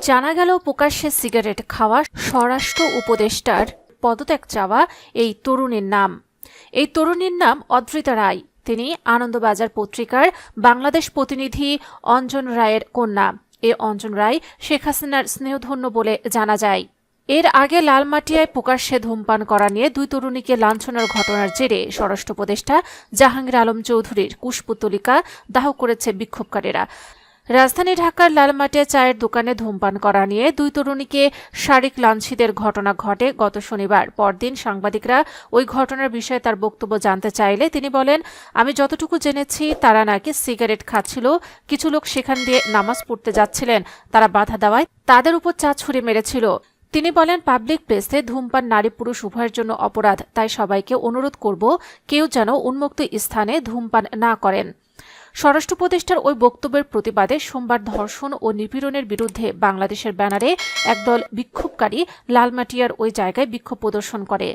জানা গেল প্রকাশ্যে সিগারেট খাওয়া স্বরাষ্ট্র উপদেষ্টার পদত্যাগ চাওয়া এই তরুণীর নাম। এই তরুণীর নাম অদ্রিতা রায়। তিনি আনন্দবাজার পত্রিকার বাংলাদেশ প্রতিনিধি অঞ্জন রায়ের কন্যা। এ অঞ্জন রায় শেখ হাসিনার স্নেহধন্য বলে জানা যায়। এর আগে লালমাটিয়ায় প্রকাশ্যে ধূমপান করা নিয়ে দুই তরুণীকে লাঞ্ছনার ঘটনার জেরে স্বরাষ্ট্র উপদেষ্টা জাহাঙ্গীর আলম চৌধুরীর কুশপুত্তলিকা দাহ করেছে বিক্ষোভকারীরা। রাজধানী ঢাকার লালমাটিয়া চায়ের দোকানে ধূমপান করা নিয়ে দুই তরুণীকে শারীরিক লাঞ্ছিতের ঘটনা ঘটে গত শনিবার। পরদিন সাংবাদিকরা ওই ঘটনার বিষয়ে তার বক্তব্য জানতে চাইলে তিনি বলেন, আমি যতটুকু জেনেছি তারা নাকি সিগারেট খাচ্ছিল। কিছু লোক সেখান দিয়ে নামাজ পড়তে যাচ্ছিলেন, তারা বাধা দেওয়ায় তাদের উপর চা ছুঁড়ে মেরেছিল। তিনি বলেন, পাবলিক প্লেসে ধূমপান নারী পুরুষ উভয়ের জন্য অপরাধ, তাই সবাইকে অনুরোধ করব কেউ যেন উন্মুক্ত স্থানে ধূমপান না করেন। স্বরাষ্ট্র উপদেষ্টার ওই বক্তব্যের প্রতিবাদে সোমবার ধর্ষণ ও নিপীড়নের বিরুদ্ধে বাংলাদেশের ব্যানারে একদল বিক্ষোভকারী লালমাটিয়ার ওই জায়গায় বিক্ষোভ প্রদর্শন করে।